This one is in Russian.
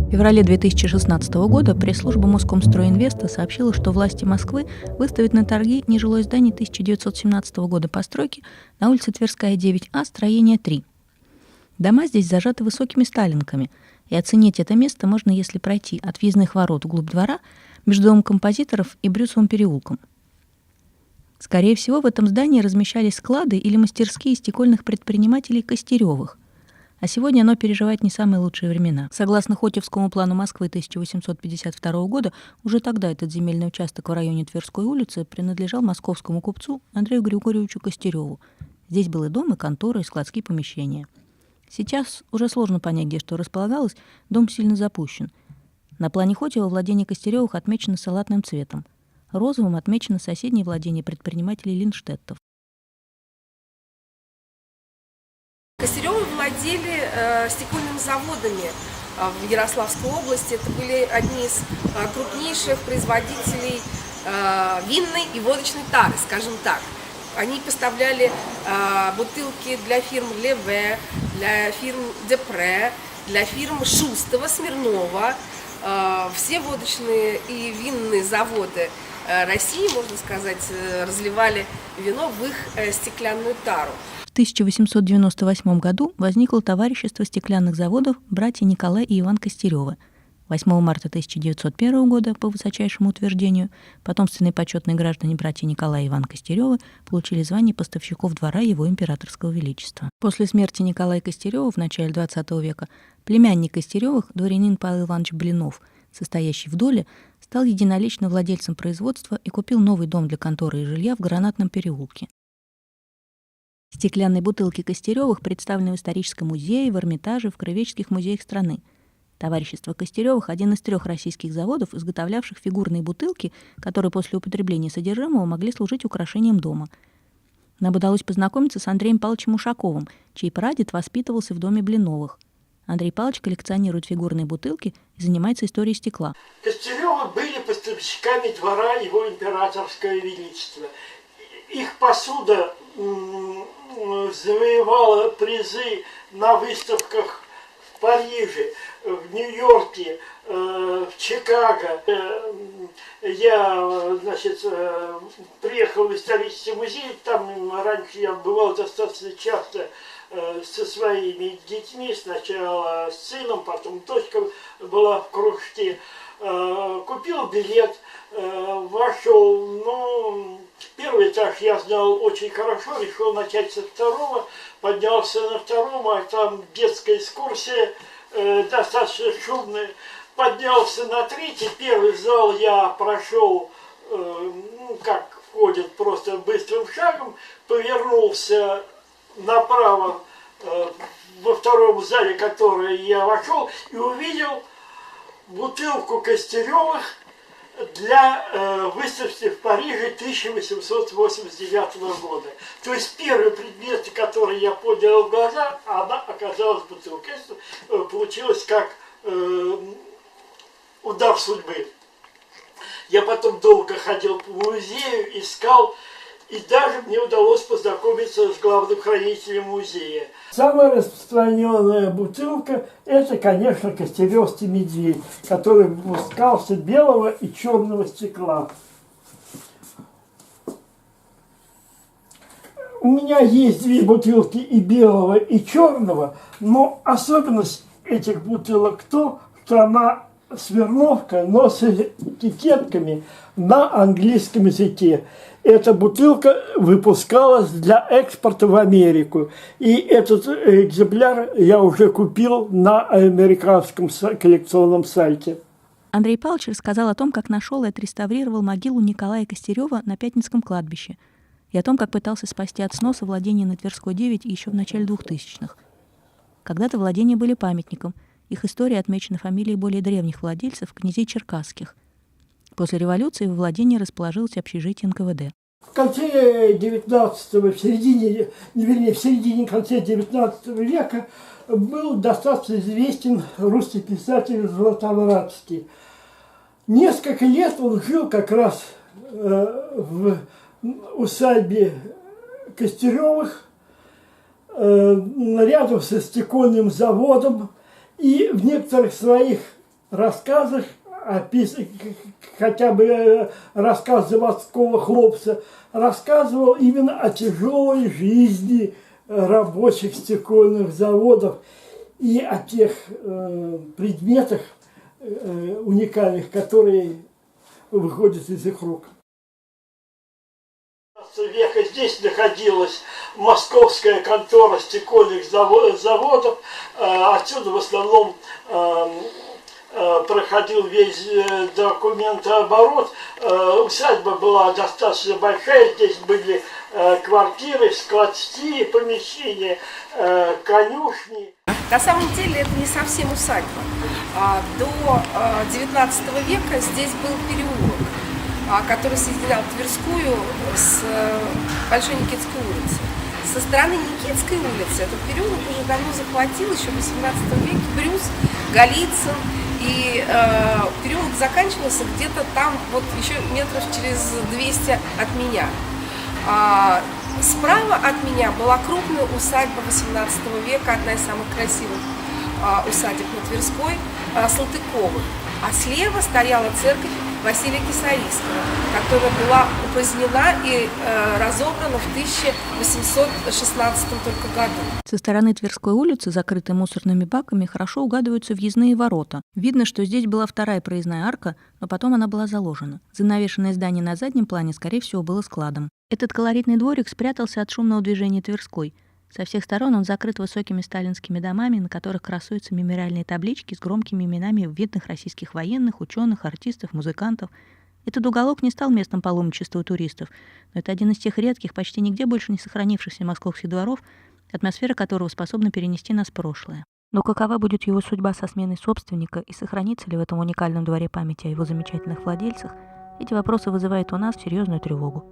В феврале 2016 года пресс-служба Москомстройинвеста сообщила, что власти Москвы выставят на торги нежилое здание 1917 года постройки на улице Тверская, 9А, строение 3. Дома здесь зажаты высокими сталинками, и оценить это место можно, если пройти от въездных ворот вглубь двора между домом композиторов и Брюсовым переулком. Скорее всего, в этом здании размещались склады или мастерские стекольных предпринимателей Костеревых, а сегодня оно переживает не самые лучшие времена. Согласно Хотьевскому плану Москвы 1852 года, уже тогда этот земельный участок в районе Тверской улицы принадлежал московскому купцу Андрею Григорьевичу Костереву. Здесь был и дом, и контора, и складские помещения. Сейчас уже сложно понять, где что располагалось, дом сильно запущен. На плане Хотьева владение Костеревых отмечено салатным цветом. Розовым отмечено соседнее владение предпринимателей Линштеттов. Костеревы владели стекольными заводами в Ярославской области. Это были одни из крупнейших производителей винной и водочной тары, скажем так. Они поставляли бутылки для фирм Леве, для фирм Депре, для фирм Шустова, Смирнова. Все водочные и винные заводы России, можно сказать, разливали вино в их стеклянную тару. В 1898 году возникло товарищество стеклянных заводов братья Николай и Иван Костеревы. 8 марта 1901 года, по высочайшему утверждению, потомственные почетные граждане братья Николай и Иван Костеревы получили звание поставщиков двора его императорского величества. После смерти Николая Костерева в начале XX века племянник Костеревых, дворянин Павел Иванович Блинов, состоящий в доле, стал единолично владельцем производства и купил новый дом для конторы и жилья в Гранатном переулке. Стеклянные бутылки Костеревых представлены в историческом музее, в Эрмитаже, в краеведческих музеях страны. Товарищество Костеревых – один из 3 российских заводов, изготовлявших фигурные бутылки, которые после употребления содержимого могли служить украшением дома. Нам удалось познакомиться с Андреем Павловичем Ушаковым, чей прадед воспитывался в доме Блиновых. Андрей Павлович коллекционирует фигурные бутылки и занимается историей стекла. Костеревы были поставщиками двора его императорского величества. Их посуда завоевала призы на выставках в Париже, в Нью-Йорке, в Чикаго. Я, приехал в исторический музей, там раньше я бывал достаточно часто со своими детьми, сначала с сыном, потом дочка была в кружке. Купил билет, вошел, но первый этаж я знал очень хорошо, решил начать со второго, поднялся на втором, а там детская экскурсия достаточно шумная, поднялся на третий, первый зал я прошел, как ходят, просто быстрым шагом, повернулся направо во втором зале, в который я вошел, и увидел бутылку Костеревых для выставки в Париже 1889 года. То есть первый предмет, который я поднял в глаза, она оказалась бутылкой. Получилось как удар судьбы. Я потом долго ходил по музею, искал, и даже мне удалось познакомиться с главным хранителем музея. Самая распространенная бутылка – это, конечно, Костеревский медведь, который выпускался белого и черного стекла. У меня есть 2 бутылки и белого, и черного, но особенность этих бутылок то, что она сверновка, но с этикетками на английском языке. Эта бутылка выпускалась для экспорта в Америку. И этот экземпляр я уже купил на американском коллекционном сайте. Андрей Павлович рассказал о том, как нашел и отреставрировал могилу Николая Костерева на Пятницком кладбище, и о том, как пытался спасти от сноса владение на Тверской 9 еще в начале 2000-х. Когда-то владения были памятником. Их история отмечена фамилией более древних владельцев, князей черкасских. После революции во владении расположилось общежитие НКВД. В конце 19-го, в середине-конце 19 века был достаточно известен русский писатель Златовратский. Несколько лет он жил как раз в усадьбе Костеревых, рядом со стекольным заводом, и в некоторых своих рассказах, хотя бы рассказ заводского хлопца, рассказывал именно о тяжелой жизни рабочих стекольных заводов и о тех предметах уникальных, которые выходят из их рук. Века здесь находилась московская контора стекольных заводов. Отсюда в основном проходил весь документооборот. Усадьба была достаточно большая. Здесь были квартиры, складские помещения, конюшни. На самом деле это не совсем усадьба. До 19 века здесь был переулок, который соединял Тверскую с Большой Никитской улицей. Со стороны Никитской улицы этот переулок уже давно захватил, еще в 18 веке, Брюс, Голицын. И переулок заканчивался где-то там, вот еще метров через 200 от меня. Справа от меня была крупная усадьба 18 века, одна из самых красивых усадеб на Тверской, Салтыковых. А слева стояла церковь Василия Кисарийского, которая была упразднена и разобрана в 1816 только году. Со стороны Тверской улицы, закрытой мусорными баками, хорошо угадываются въездные ворота. Видно, что здесь была вторая проездная арка, но потом она была заложена. Занавешенное здание на заднем плане, скорее всего, было складом. Этот колоритный дворик спрятался от шумного движения Тверской. Со всех сторон он закрыт высокими сталинскими домами, на которых красуются мемориальные таблички с громкими именами видных российских военных, ученых, артистов, музыкантов. Этот уголок не стал местом паломничества туристов, но это один из тех редких, почти нигде больше не сохранившихся московских дворов, атмосфера которого способна перенести нас в прошлое. Но какова будет его судьба со сменой собственника и сохранится ли в этом уникальном дворе памяти о его замечательных владельцах, эти вопросы вызывают у нас серьезную тревогу.